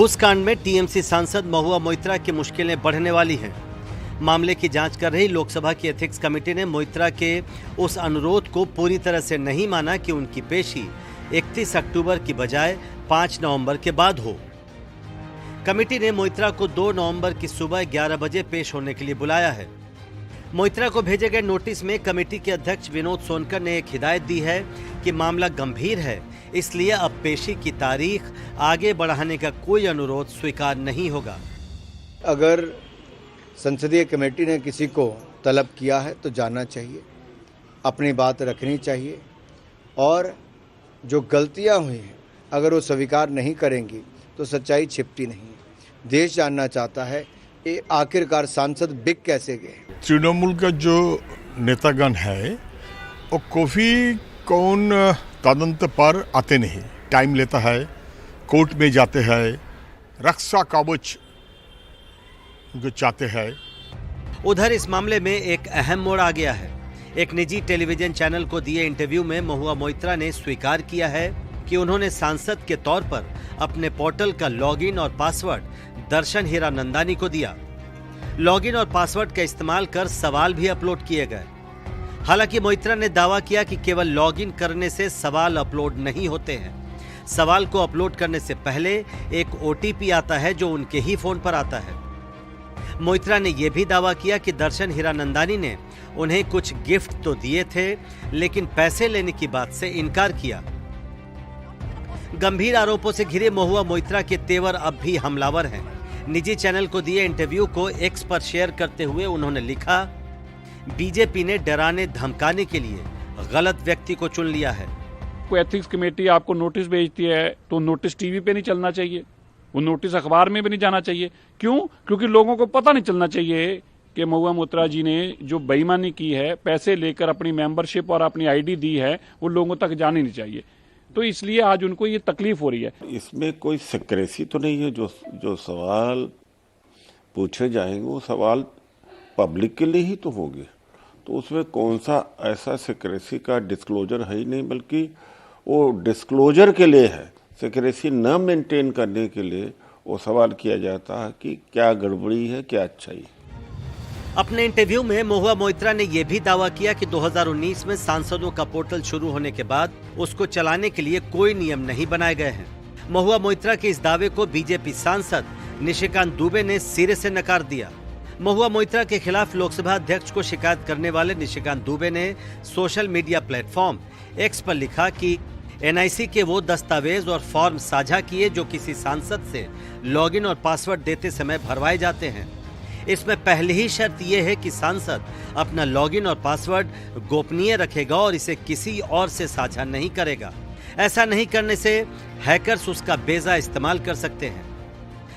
घूसकांड में टीएमसी सांसद महुआ मोइत्रा की मुश्किलें बढ़ने वाली हैं। मामले की जांच कर रही लोकसभा की एथिक्स कमेटी ने मोइत्रा के उस अनुरोध को पूरी तरह से नहीं माना कि उनकी पेशी 31 अक्टूबर की बजाय 5 नवंबर के बाद हो। कमेटी ने मोइत्रा को 2 नवंबर की सुबह 11 बजे पेश होने के लिए बुलाया है। मोइत्रा को भेजे गए नोटिस में कमेटी के अध्यक्ष विनोद सोनकर ने एक हिदायत दी है कि मामला गंभीर है, इसलिए अब पेशी की तारीख आगे बढ़ाने का कोई अनुरोध स्वीकार नहीं होगा। अगर संसदीय कमेटी ने किसी को तलब किया है तो जाना चाहिए, अपनी बात रखनी चाहिए और जो गलतियां हुई हैं अगर वो स्वीकार नहीं करेंगी तो सच्चाई छिपती नहीं है। देश जानना चाहता है ये आखिरकार सांसद बिक कैसे गए। तृणमूल का जो नेतागण है वो काफ़ी कौन तदंत पर आते नहीं, टाइम लेता है, कोर्ट में जाते हैं, रक्षा कवच जो चाहते हैं। उधर इस मामले में एक अहम मोड़ आ गया है। एक निजी टेलीविजन चैनल को दिए इंटरव्यू में महुआ मोइत्रा ने स्वीकार किया है कि उन्होंने सांसद के तौर पर अपने पोर्टल का लॉगिन और पासवर्ड दर्शन हीरानंदानी को दिया। लॉगिन और पासवर्ड का इस्तेमाल कर सवाल भी अपलोड किए गए। हालांकि मोइत्रा ने दावा किया कि केवल लॉगिन करने से सवाल अपलोड नहीं होते हैं। सवाल को अपलोड करने से पहले एक ओटीपी आता है जो उनके ही फोन पर आता है। मोइत्रा ने यह भी दावा किया कि दर्शन हीरानंदानी ने उन्हें कुछ गिफ्ट तो दिए थे, लेकिन पैसे लेने की बात से इनकार किया। गंभीर आरोपों से घिरे महुआ मोइत्रा के तेवर अब भी हमलावर हैं। निजी चैनल को दिए इंटरव्यू को एक्स पर शेयर करते हुए उन्होंने लिखा, बीजेपी ने डराने धमकाने के लिए गलत व्यक्ति को चुन लिया है। कोई एथिक्स कमेटी आपको नोटिस भेजती है तो नोटिस टीवी पे नहीं चलना चाहिए, वो नोटिस अखबार में भी नहीं जाना चाहिए। क्यों? क्योंकि लोगों को पता नहीं चलना चाहिए कि महुआ मोइत्रा जी ने जो बेईमानी की है, पैसे लेकर अपनी मेंबरशिप और अपनी आईडी दी है, वो लोगों तक जानी नहीं चाहिए। तो इसलिए आज उनको ये तकलीफ हो रही है। इसमें कोई सिक्रेसी तो नहीं है। जो सवाल पूछे जाएंगे वो सवाल पब्लिक के लिए ही तो होंगे, तो उसमें कौन सा ऐसा सिक्रेसी का डिस्क्लोजर है ही नहीं, बल्कि वो डिस्क्लोजर के लिए है। सिक्रेसी न मेंटेन करने के लिए वो सवाल किया जाता है कि क्या गड़बड़ी है, क्या अच्छाई है। अपने इंटरव्यू में महुआ मोइत्रा ने यह भी दावा किया कि 2019 में सांसदों का पोर्टल शुरू होने के बाद उसको चलाने के लिए कोई नियम नहीं बनाए गए हैं। महुआ मोइत्रा के इस दावे को बीजेपी सांसद निशिकांत दुबे ने सिरे से नकार दिया। महुआ मोइत्रा के खिलाफ लोकसभा अध्यक्ष को शिकायत करने वाले निशिकांत दुबे ने सोशल मीडिया प्लेटफॉर्म एक्स पर लिखा कि एनआईसी के वो दस्तावेज और फॉर्म साझा किए जो किसी सांसद से लॉगिन और पासवर्ड देते समय भरवाए जाते हैं। इसमें पहली ही शर्त यह है कि सांसद अपना लॉगिन और पासवर्ड गोपनीय रखेगा और इसे किसी और से साझा नहीं करेगा। ऐसा नहीं करने से हैकर्स उसका बेजा इस्तेमाल कर सकते हैं।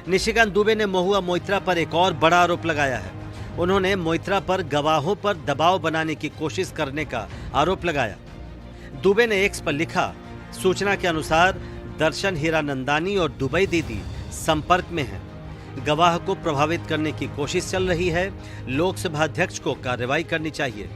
निशिकांत दुबे ने महुआ मोइत्रा पर एक और बड़ा आरोप लगाया है। उन्होंने मोइत्रा पर गवाहों पर दबाव बनाने की कोशिश करने का आरोप लगाया। दुबे ने एक्स पर लिखा, सूचना के अनुसार दर्शन हीरानंदानी और दुबई दीदी संपर्क में हैं। गवाह को प्रभावित करने की कोशिश चल रही है। लोकसभा अध्यक्ष को कार्रवाई करनी चाहिए।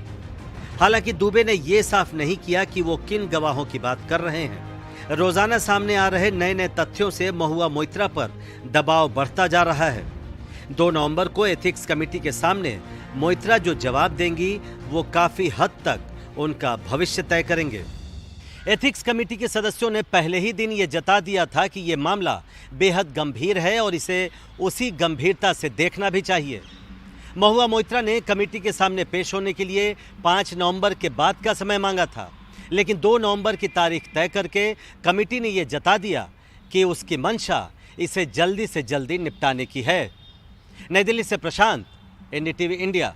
हालांकि दुबे ने यह साफ नहीं किया कि वो किन गवाहों की बात कर रहे हैं। रोजाना सामने आ रहे नए नए तथ्यों से महुआ मोइत्रा पर दबाव बढ़ता जा रहा है। 2 नवंबर को एथिक्स कमेटी के सामने मोइत्रा जो जवाब देंगी वो काफी हद तक उनका भविष्य तय करेंगे। एथिक्स कमेटी के सदस्यों ने पहले ही दिन ये जता दिया था कि ये मामला बेहद गंभीर है और इसे उसी गंभीरता से देखना भी चाहिए। महुआ मोइत्रा ने कमेटी के सामने पेश होने के लिए 5 नवंबर के बाद का समय मांगा था, लेकिन 2 नवंबर की तारीख तय करके कमेटी ने ये जता दिया कि उसकी मंशा इसे जल्दी से जल्दी निपटाने की है। नई दिल्ली से प्रशांत, एनडीटीवी इंडिया।